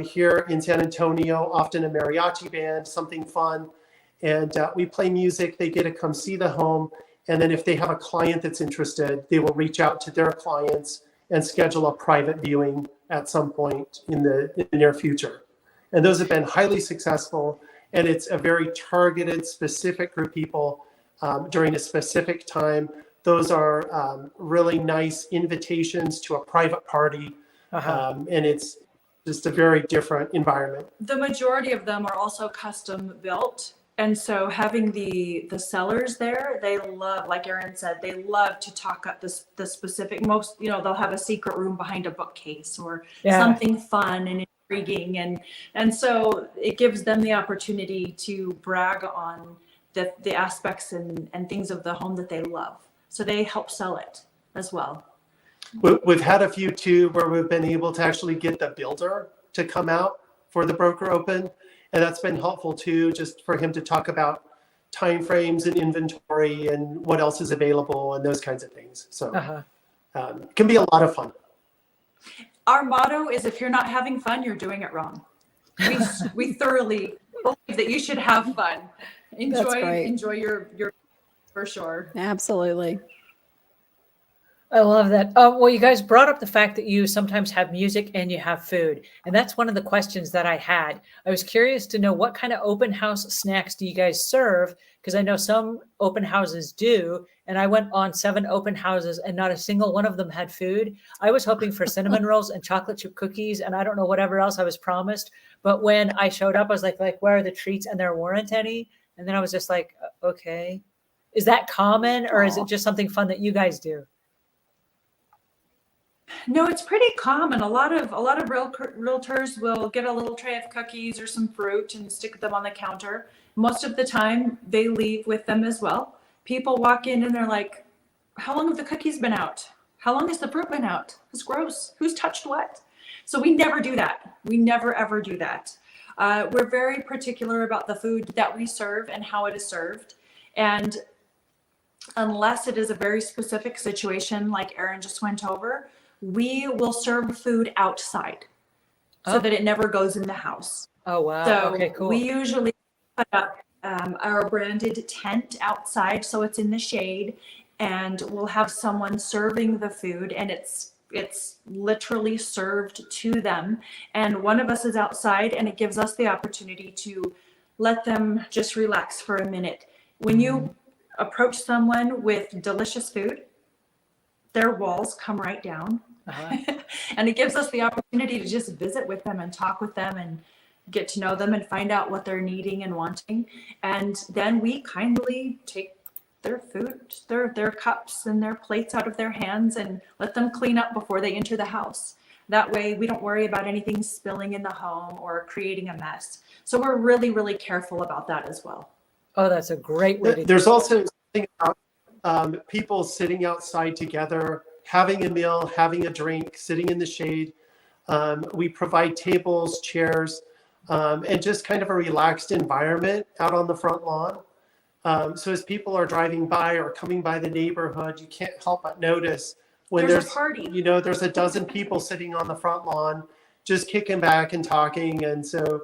here in San Antonio, often a mariachi band, something fun. And we play music. They get to come see the home. And then if they have a client that's interested, they will reach out to their clients and schedule a private viewing at some point in the near future. And those have been highly successful. And it's a very targeted, specific group of people during a specific time. Those are really nice invitations to a private party. And it's just a very different environment. The majority of them are also custom built. And so having the sellers there, they love, like Erin said, they love to talk up the specific, most, they'll have a secret room behind a bookcase or something fun and intriguing. And so it gives them the opportunity to brag on the aspects and things of the home that they love. So they help sell it as well. We've had a few too, where we've been able to actually get the builder to come out for the broker open. And that's been helpful too, just for him to talk about timeframes and inventory and what else is available and those kinds of things. So it can be a lot of fun. Our motto is, if you're not having fun, you're doing it wrong. We thoroughly believe that you should have fun. Enjoy your for sure. Absolutely. I love that. Well, you guys brought up the fact that you sometimes have music and you have food. And that's one of the questions that I had. I was curious to know, what kind of open house snacks do you guys serve? Because I know some open houses do. And I went on 7 open houses and not a single one of them had food. I was hoping for cinnamon rolls and chocolate chip cookies and I don't know whatever else I was promised. But when I showed up, I was like, where are the treats? And there weren't any. And then I was just like, okay. Is that common or is it just something fun that you guys do? No, it's pretty common. A lot of realtors will get a little tray of cookies or some fruit and stick them on the counter. Most of the time they leave with them as well. People walk in and they're like, how long have the cookies been out? How long has the fruit been out? It's gross. Who's touched what? So we never do that. We never ever do that. We're very particular about the food that we serve and how it is served. And unless it is a very specific situation like Aaron just went over, we will serve food outside so that it never goes in the house. Oh, wow. So Okay, cool. we usually put up our branded tent outside so it's in the shade, and we'll have someone serving the food, and it's literally served to them. And one of us is outside, and it gives us the opportunity to let them just relax for a minute. When you approach someone with delicious food, their walls come right down. And it gives us the opportunity to just visit with them and talk with them and get to know them and find out what they're needing and wanting. And then we kindly take their food, their cups and their plates out of their hands and let them clean up before they enter the house. That way we don't worry about anything spilling in the home or creating a mess. So we're really, really careful about that as well. Oh, that's a great way to. There's also something about people sitting outside together, having a meal, having a drink, sitting in the shade. We provide tables, chairs, and just kind of a relaxed environment out on the front lawn. So as people are driving by or coming by the neighborhood, you can't help but notice when There's a party. there's a dozen people sitting on the front lawn, just kicking back and talking. And so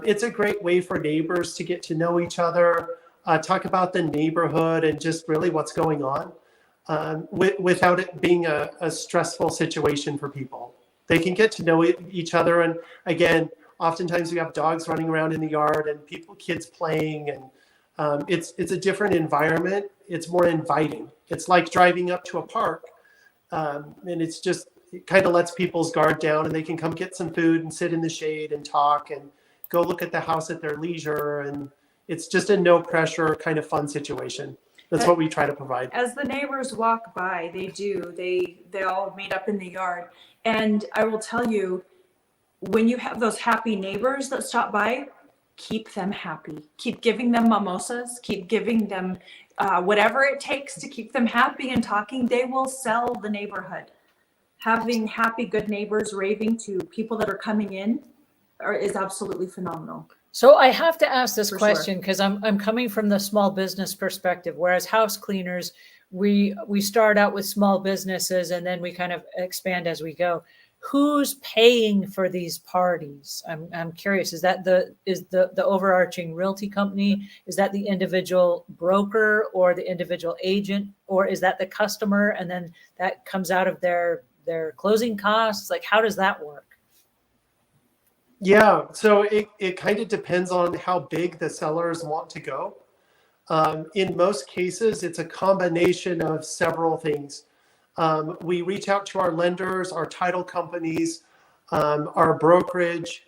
it's a great way for neighbors to get to know each other, talk about the neighborhood and just really what's going on without it being a stressful situation for people. They can get to know each other. And again, oftentimes we have dogs running around in the yard and kids playing, and it's a different environment. It's more inviting. It's like driving up to a park, and it kind of lets people's guard down, and they can come get some food and sit in the shade and talk and go look at the house at their leisure. And it's just a no pressure kind of fun situation. That's what we try to provide. As the neighbors walk by, they all meet up in the yard. And I will tell you, when you have those happy neighbors that stop by, keep them happy. Keep giving them mimosas, keep giving them whatever it takes to keep them happy and talking. They will sell the neighborhood. Having happy, good neighbors raving to people that are coming in is absolutely phenomenal. So I have to ask this For question because I'm coming from the small business perspective, whereas house cleaners, we start out with small businesses and then we kind of expand as we go. Who's paying for these parties? I'm curious. Is the overarching realty company? Is that the individual broker or the individual agent, or is that the customer and then that comes out of their closing costs? Like, how does that work? Yeah, so it kind of depends on how big the sellers want to go. In most cases, it's a combination of several things. We reach out to our lenders, our title companies, our brokerage.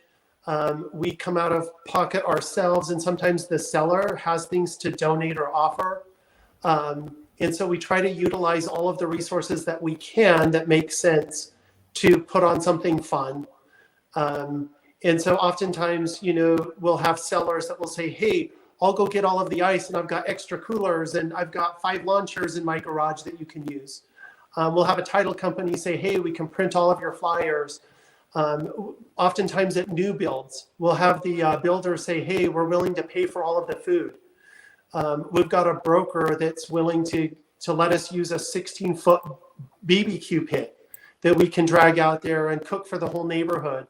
We come out of pocket ourselves, and sometimes the seller has things to donate or offer. And so we try to utilize all of the resources that we can that make sense to put on something fun. And so oftentimes, we'll have sellers that will say, hey, I'll go get all of the ice and I've got extra coolers and I've got 5 lawn chairs in my garage that you can use. We'll have a title company say, hey, we can print all of your flyers. Oftentimes at new builds, we'll have the builder say, hey, we're willing to pay for all of the food. We've got a broker that's willing to let us use a 16-foot BBQ pit that we can drag out there and cook for the whole neighborhood.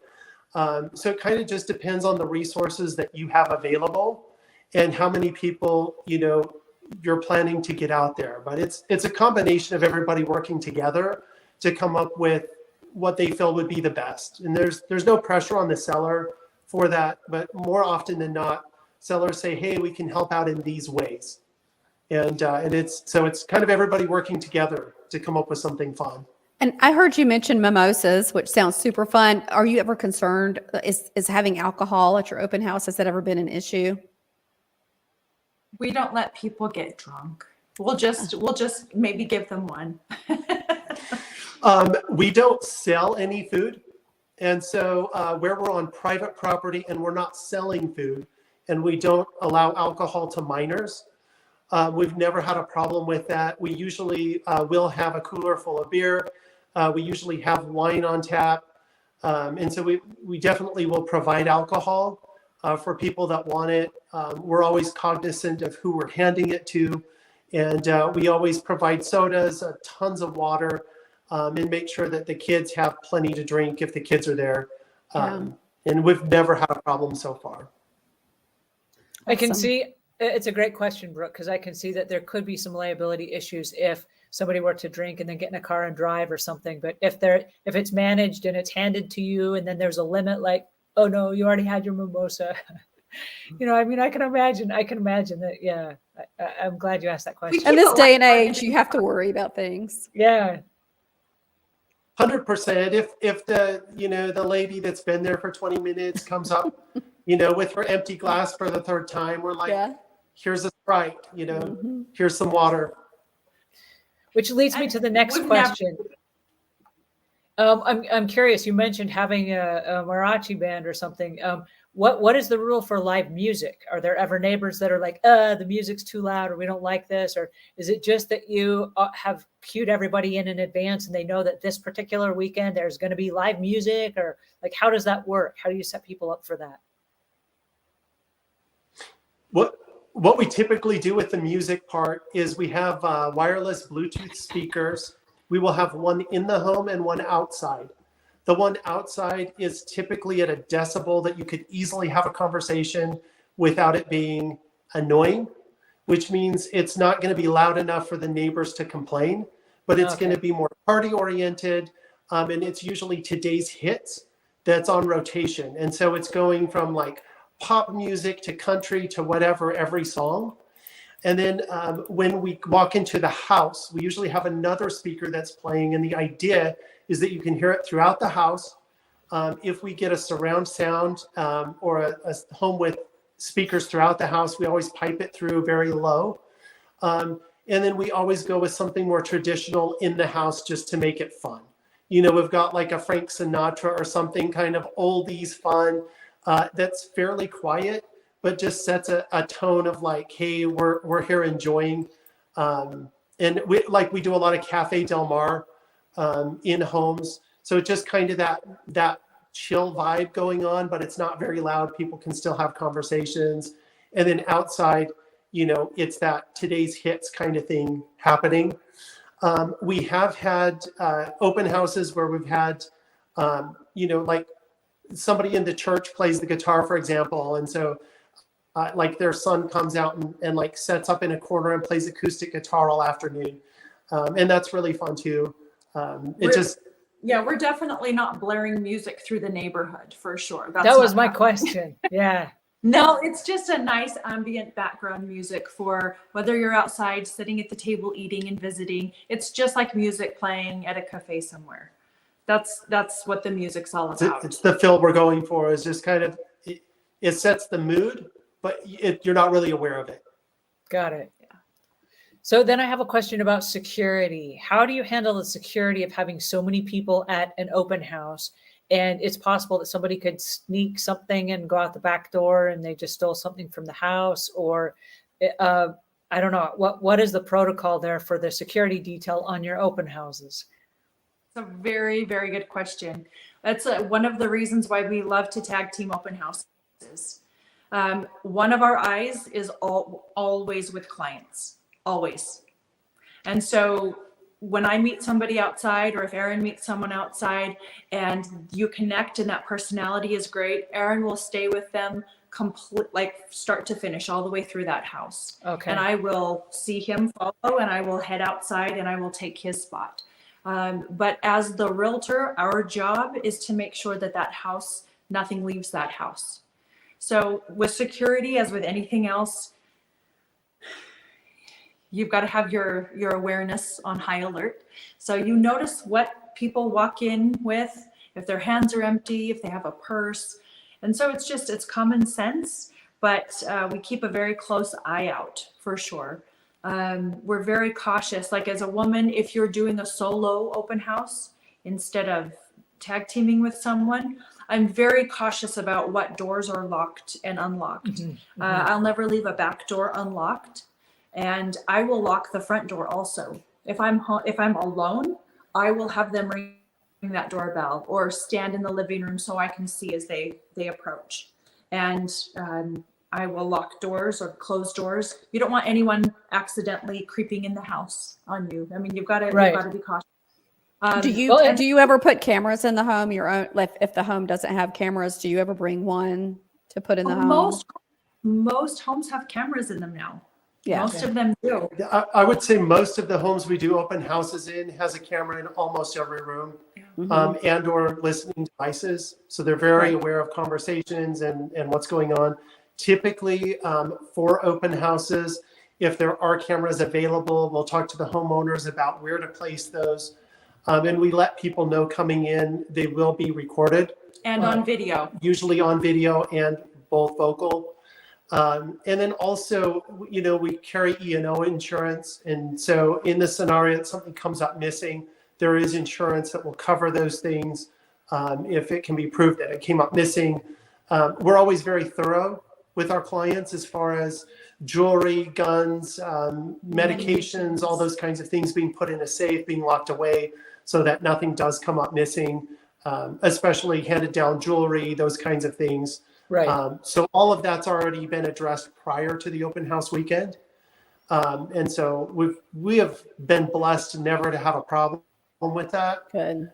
So it kind of just depends on the resources that you have available and how many people, you're planning to get out there. But it's a combination of everybody working together to come up with what they feel would be the best. And there's no pressure on the seller for that, but more often than not, sellers say, hey, we can help out in these ways. And it's kind of everybody working together to come up with something fun. And I heard you mention mimosas, which sounds super fun. Are you ever concerned, is having alcohol at your open house, has that ever been an issue? We don't let people get drunk. We'll just maybe give them one. We don't sell any food. And so where we're on private property and we're not selling food and we don't allow alcohol to minors, we've never had a problem with that. We usually will have a cooler full of beer. We usually have wine on tap. And so we definitely will provide alcohol. for people that want it. We're always cognizant of who we're handing it to. And we always provide sodas, tons of water, and make sure that the kids have plenty to drink if the kids are there. And we've never had a problem so far. I can Awesome. see, it's a great question, Brooke, because I can see that there could be some liability issues if somebody were to drink and then get in a car and drive or something. But if it's managed and it's handed to you and then there's a limit, like, oh no, you already had your mimosa. I mean, I can imagine that. Yeah. I'm glad you asked that question. In this day and age, you have to worry about things. Yeah. 100%. If the lady that's been there for 20 minutes comes up, with her empty glass for the third time, we're like, here's a Sprite, here's some water. Which leads me to the next question. I'm curious. You mentioned having a mariachi band or something. What is the rule for live music? Are there ever neighbors that are like, the music's too loud, or we don't like this? Or is it just that you have cued everybody in advance and they know that this particular weekend there's going to be live music? Or like, how does that work? How do you set people up for that? What we typically do with the music part is we have wireless Bluetooth speakers. We will have one in the home and one outside. The one outside is typically at a decibel that you could easily have a conversation without it being annoying, which means it's not going to be loud enough for the neighbors to complain, but it's going to be more party oriented. And it's usually today's hits that's on rotation. And so it's going from like pop music to country to whatever every song. And then when we walk into the house, we usually have another speaker that's playing. And the idea is that you can hear it throughout the house. If we get a surround sound or a home with speakers throughout the house, we always pipe it through very low. And then we always go with something more traditional in the house just to make it fun. We've got like a Frank Sinatra or something kind of oldies fun that's fairly quiet, but just sets a tone of like, hey, we're here enjoying. And we do a lot of Cafe Del Mar in homes. So it's just kind of that chill vibe going on, but it's not very loud. People can still have conversations. And then outside, it's that today's hits kind of thing happening. We have had open houses where we've had, like somebody in the church plays the guitar, for example. And so like their son comes out and like sets up in a corner and plays acoustic guitar all afternoon. And that's really fun too. We're definitely not blaring music through the neighborhood for sure. That was my question. Yeah. No, it's just a nice ambient background music for whether you're outside sitting at the table eating and visiting. It's just like music playing at a cafe somewhere. That's what the music's all about. It's the feel we're going for. Is just kind of it sets the mood, but you're not really aware of it. Got it. Yeah. So then I have a question about security. How do you handle the security of having so many people at an open house? And it's possible that somebody could sneak something and go out the back door and they just stole something from the house, or I don't know. What is the protocol there for the security detail on your open houses? It's a very, very good question. That's one of the reasons why we love to tag team open houses. One of our eyes is always with clients, always. And so when I meet somebody outside, or if Aaron meets someone outside and you connect and that personality is great, Aaron will stay with them like start to finish all the way through that house. Okay. And I will see him follow and I will head outside and I will take his spot. But as the realtor, our job is to make sure that house, nothing leaves that house. So with security, as with anything else, you've got to have your awareness on high alert. So you notice what people walk in with, if their hands are empty, if they have a purse. And so it's common sense, but we keep a very close eye out for sure. We're very cautious. Like as a woman, if you're doing a solo open house instead of tag teaming with someone, I'm very cautious about what doors are locked and unlocked. Mm-hmm. I'll never leave a back door unlocked. And I will lock the front door also. If I'm alone, I will have them ring that doorbell or stand in the living room so I can see as they approach. and I will lock doors or close doors. You don't want anyone accidentally creeping in the house on you. I mean, you've got to be cautious. Do you ever put cameras in the home? Your own, like if the home doesn't have cameras, do you ever bring one to put in the home? Most homes have cameras in them now. Yeah. Most of them do. I would say most of the homes we do open houses in has a camera in almost every room, and or listening devices. So they're very aware of conversations and what's going on. Typically, for open houses, if there are cameras available, we'll talk to the homeowners about where to place those. And we let people know coming in, they will be recorded. And on video. Usually on video and both vocal. And then also, we carry E&O insurance. And so in the scenario that something comes up missing, there is insurance that will cover those things if it can be proved that it came up missing. We're always very thorough with our clients as far as jewelry, guns, medications, all those kinds of things being put in a safe, being locked away so that nothing does come up missing, especially handed down jewelry, those kinds of things. Right. So all of that's already been addressed prior to the open house weekend. And so we have been blessed never to have a problem with that. Good.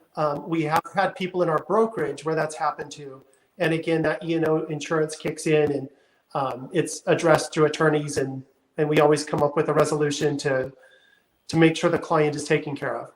We have had people in our brokerage where that's happened to. And again, that E&O insurance kicks in and it's addressed through attorneys and we always come up with a resolution to make sure the client is taken care of.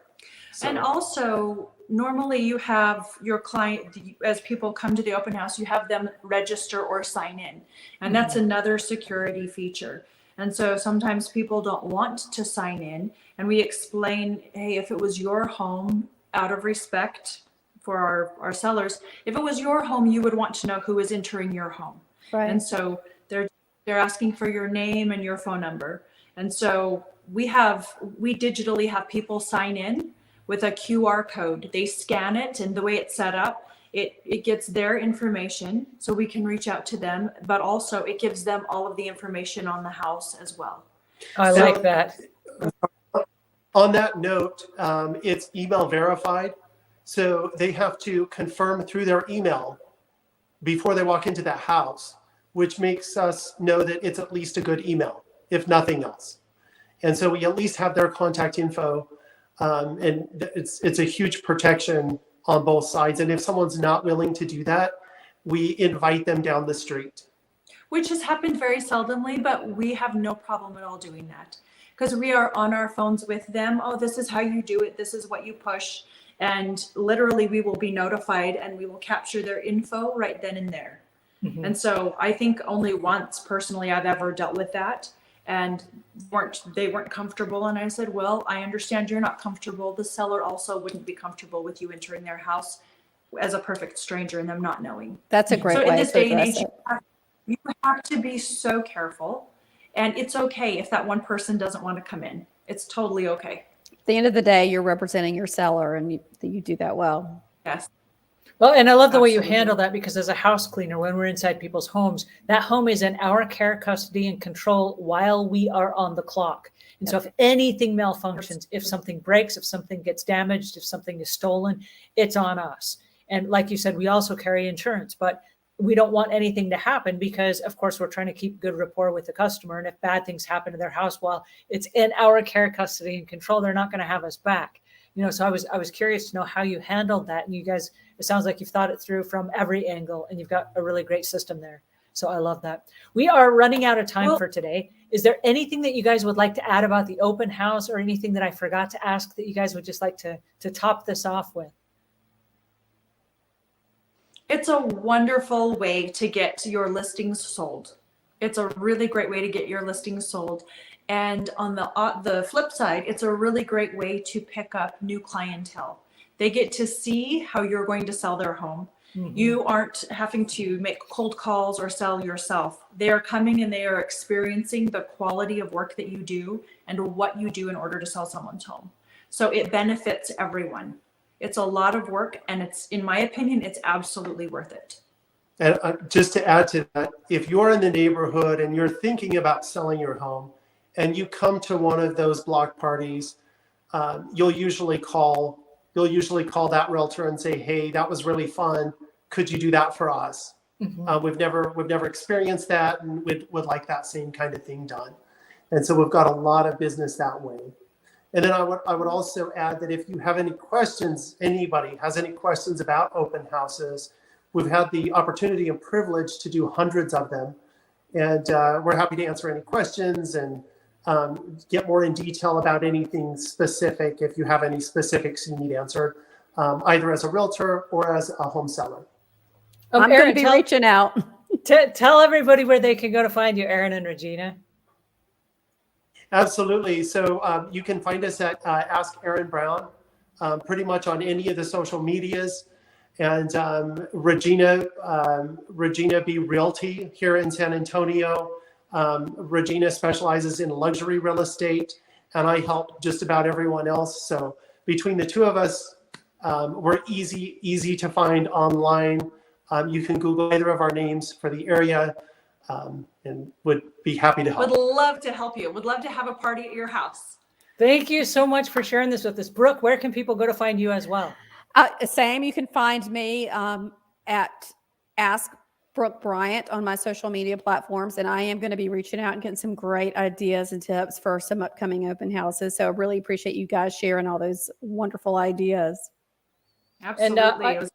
So. And also, normally you have your client, as people come to the open house, you have them register or sign in. And that's another security feature. And so sometimes people don't want to sign in. And we explain, hey, if it was your home, out of respect for our sellers, if it was your home, you would want to know who is entering your home. Right. And so they're asking for your name and your phone number. And so we digitally have people sign in with a QR code. They scan it, and the way it's set up, it gets their information so we can reach out to them, but also it gives them all of the information on the house as well. I like that. On that note, it's email verified. So they have to confirm through their email before they walk into that house, which makes us know that it's at least a good email, if nothing else. And so we at least have their contact info. And it's a huge protection on both sides. And if someone's not willing to do that, we invite them down the street. Which has happened very seldomly, but we have no problem at all doing that because we are on our phones with them. Oh, this is how you do it. This is what you push. And literally we will be notified and we will capture their info right then and there. And so I think only once personally I've ever dealt with that. And they weren't comfortable. And I said, well, I understand you're not comfortable. The seller also wouldn't be comfortable with you entering their house as a perfect stranger and them not knowing. That's a great way in this to day and address age, it. you have to be so careful. And it's okay if that one person doesn't want to come in. It's totally okay. At the end of the day, you're representing your seller, and you do that well. Yes. Well, and I love the way you Absolutely. handle that because as a house cleaner, when we're inside people's homes, that home is in our care, custody, and control while we are on the clock. And so if anything malfunctions, if something breaks, if something gets damaged, if something is stolen, it's on us. And like you said, we also carry insurance, but we don't want anything to happen because, of course, we're trying to keep good rapport with the customer. And if bad things happen to their house while it's in our care, custody, and control, they're not going to have us back. So I was curious to know how you handled that. And you guys, it sounds like you've thought it through from every angle and you've got a really great system there. So I love that. We are running out of time for today. Is there anything that you guys would like to add about the open house or anything that I forgot to ask that you guys would just like to top this off with? It's a wonderful way to get your listings sold. It's a really great way to get your listings sold. And on the flip side, it's a really great way to pick up new clientele. They get to see how you're going to sell their home. You aren't having to make cold calls or sell yourself. They are coming and they are experiencing the quality of work that you do and what you do in order to sell someone's home. So it benefits everyone. It's a lot of work, and it's, in my opinion, it's absolutely worth it. And just to add to that, if you're in the neighborhood and you're thinking about selling your home and you come to one of those block parties, you'll usually call that realtor and say, hey, that was really fun. Could you do that for us? We've never experienced that, and would like that same kind of thing done. And so we've got a lot of business that way. And then I would also add that if you have any questions, anybody has any questions about open houses, we've had the opportunity and privilege to do hundreds of them. And we're happy to answer any questions and get more in detail about anything specific if you have any specifics you need answered, either as a realtor or as a home seller. I'm going to be reaching out. Tell everybody where they can go to find you, Erin and Regina. Absolutely. So you can find us at Ask Erin Brown, pretty much on any of the social medias. And Regina B. Realty here in San Antonio. Regina specializes in luxury real estate, and I help just about everyone else. So between the two of us, we're easy to find online. You can Google either of our names for the area, and would be happy to help. Would love to help you. Would love to have a party at your house. Thank you so much for sharing this with us. Brooke, where can people go to find you as well? Same. You can find me at Ask Brooke Bryant on my social media platforms, and I am going to be reaching out and getting some great ideas and tips for some upcoming open houses. So I really appreciate you guys sharing all those wonderful ideas. Absolutely.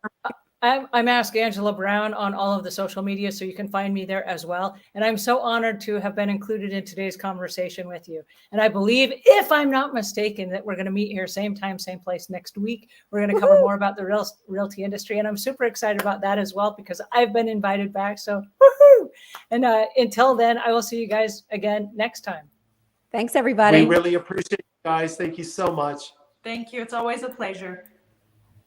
And I'm Ask Angela Brown on all of the social media, so you can find me there as well. And I'm so honored to have been included in today's conversation with you. And I believe, if I'm not mistaken, that we're going to meet here same time, same place next week. We're going to cover more about the realty industry. And I'm super excited about that as well, because I've been invited back. So woohoo! And until then, I will see you guys again next time. Thanks, everybody. We really appreciate you guys. Thank you so much. Thank you. It's always a pleasure.